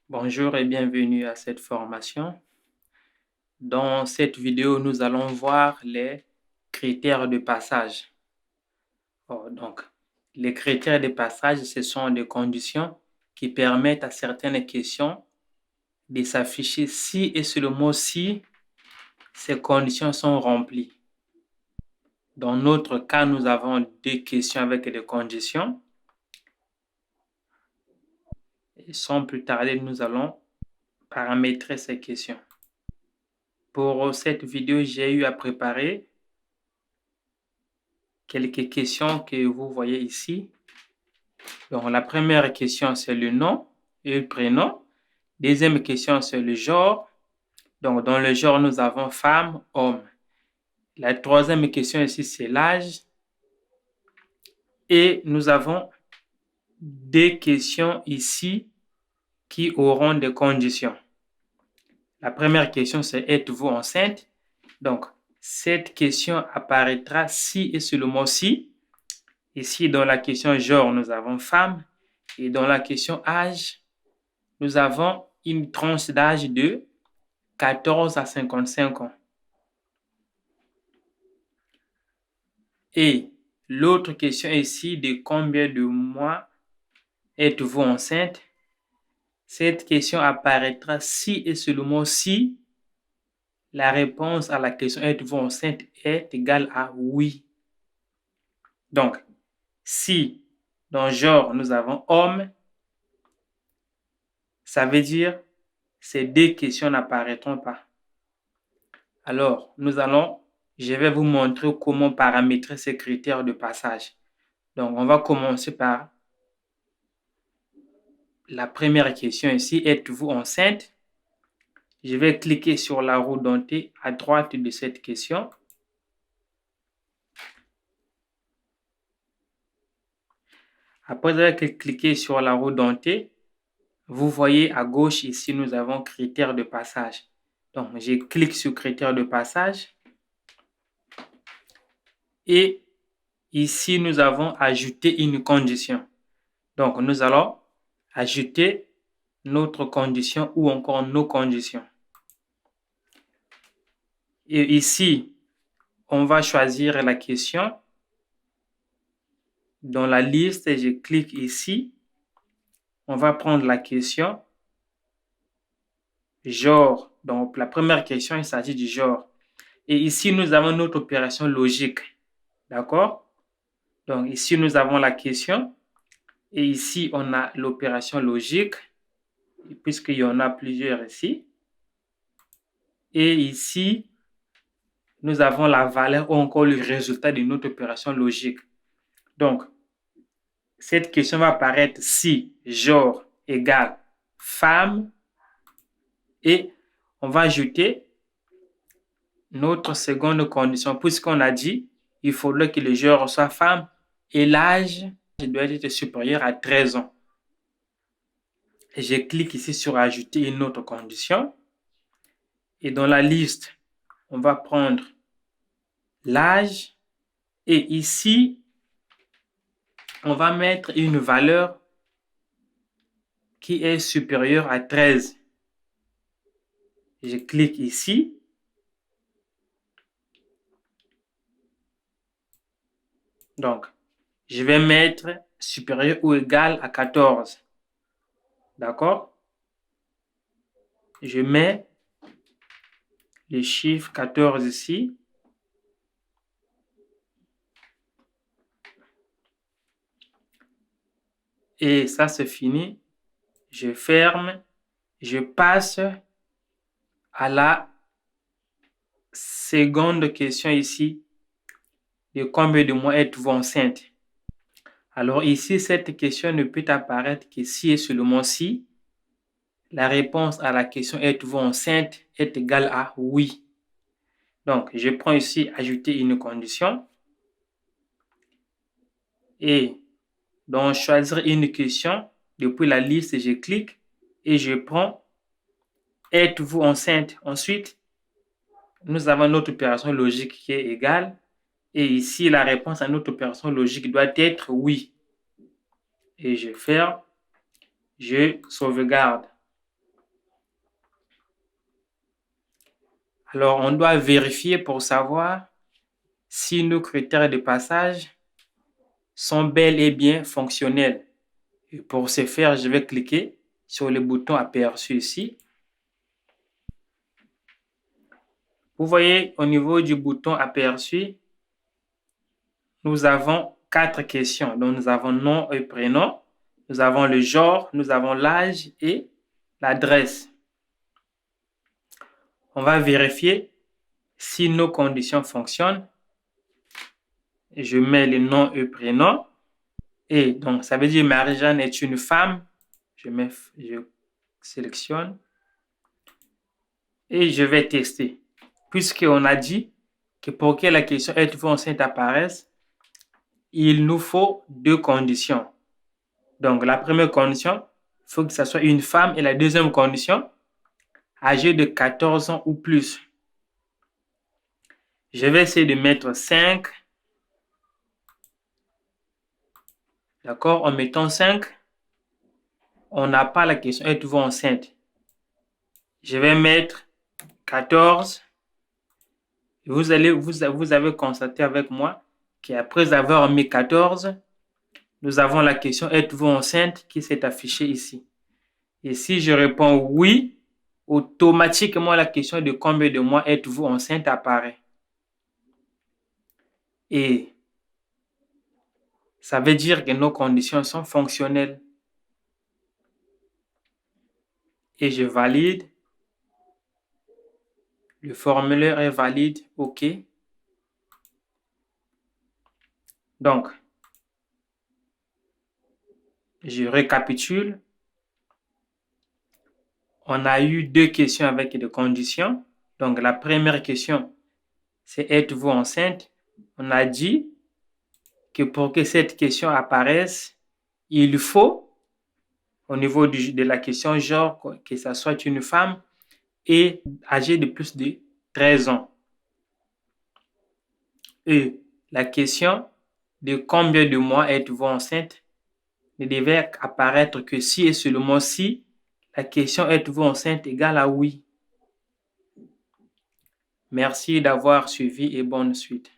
Bonjour et bienvenue à cette formation. Dans cette vidéo, nous allons voir les critères de passage. Donc, les critères de passage, ce sont des conditions qui permettent à certaines questions de s'afficher si et seulement si ces conditions sont remplies. Dans notre cas, nous avons deux questions avec des conditions. Et sans plus tarder, nous allons paramétrer ces questions. Pour cette vidéo, j'ai eu à préparer quelques questions que vous voyez ici. Donc, la première question, c'est le nom et le prénom. Deuxième question, c'est le genre. Donc, dans le genre, nous avons femme, homme. La troisième question ici, c'est l'âge. Et nous avons des questions ici qui auront des conditions. La première question, c'est êtes-vous enceinte? Donc, cette question apparaîtra si et seulement si. Ici, dans la question genre, nous avons femme. Et dans la question âge, nous avons une tranche d'âge de 14 à 55 ans. Et l'autre question ici, de combien de mois êtes-vous enceinte? Cette question apparaîtra si et seulement si la réponse à la question êtes-vous enceinte est égale à oui. Donc, si dans genre nous avons homme, ça veut dire ces deux questions n'apparaîtront pas. Alors, je vais vous montrer comment paramétrer ces critères de passage. Donc, on va commencer par la première question ici. Êtes-vous enceinte? Je vais cliquer sur la roue dentée à droite de cette question. Après avoir cliqué sur la roue dentée, vous voyez à gauche ici, nous avons critères de passage. Donc, je clique sur critères de passage. Et ici, nous avons ajouté une condition. Donc, nous allons ajouter notre condition ou encore nos conditions. Et ici, on va choisir la question. Dans la liste, je clique ici. On va prendre la question genre. Donc, la première question, il s'agit du genre. Et ici, nous avons notre opération logique. D'accord? Donc, ici, nous avons la question. Et ici, on a l'opération logique, puisqu'il y en a plusieurs ici. Et ici, nous avons la valeur ou encore le résultat de notre opération logique. Donc, cette question va apparaître si genre égale femme et on va ajouter notre seconde condition puisqu'on a dit il faudrait que le genre soit femme et l'âge doit être supérieur à 13 ans. Je clique ici sur ajouter une autre condition et dans la liste, on va prendre l'âge et ici, on va mettre une valeur qui est supérieure à 13. Je clique ici. Donc, je vais mettre supérieur ou égal à 14. D'accord? Je mets le chiffre 14 ici. Et ça, c'est fini. Je ferme. Je passe à la seconde question ici. De combien de mois êtes-vous enceinte? Alors ici, cette question ne peut apparaître que si et seulement si la réponse à la question êtes-vous enceinte est égale à oui. Donc, je prends ici ajouter une condition et donc choisir une question. Depuis la liste, je clique et je prends êtes-vous enceinte? Ensuite, nous avons notre opération logique qui est égale et ici, la réponse à notre opération logique doit être oui. Et je ferme, je sauvegarde. Alors, on doit vérifier pour savoir si nos critères de passage sont bel et bien fonctionnels. Et pour ce faire, je vais cliquer sur le bouton aperçu ici. Vous voyez, au niveau du bouton aperçu, nous avons 4 questions. Donc, nous avons nom et prénom, nous avons le genre, nous avons l'âge et l'adresse. On va vérifier si nos conditions fonctionnent. Je mets le nom et prénom. Et donc, ça veut dire Marie-Jeanne est une femme. Je sélectionne. Et je vais tester. Puisqu'on a dit que pour que la question êtes-vous enceinte apparaisse, il nous faut 2 conditions. Donc, la première condition, il faut que ce soit une femme. Et la deuxième condition, âgée de 14 ans ou plus. Je vais essayer de mettre 5. D'accord? En mettant 5, on n'a pas la question êtes-vous enceinte. Je vais mettre 14. Vous avez constaté avec moi qu'après avoir mis 14, nous avons la question êtes-vous enceinte qui s'est affichée ici. Et si je réponds oui, automatiquement la question de combien de mois êtes-vous enceinte apparaît. Et ça veut dire que nos conditions sont fonctionnelles. Et je valide. Le formulaire est valide. OK. Donc, je récapitule. On a eu 2 questions avec des conditions. Donc, la première question, c'est êtes-vous enceinte? On a dit que pour que cette question apparaisse, il faut, au niveau de la question genre, que ça soit une femme et âgée de plus de 13 ans. Et la question de combien de mois êtes-vous enceinte ne devait apparaître que si et seulement si la question êtes-vous enceinte égale à oui. Merci d'avoir suivi et bonne suite.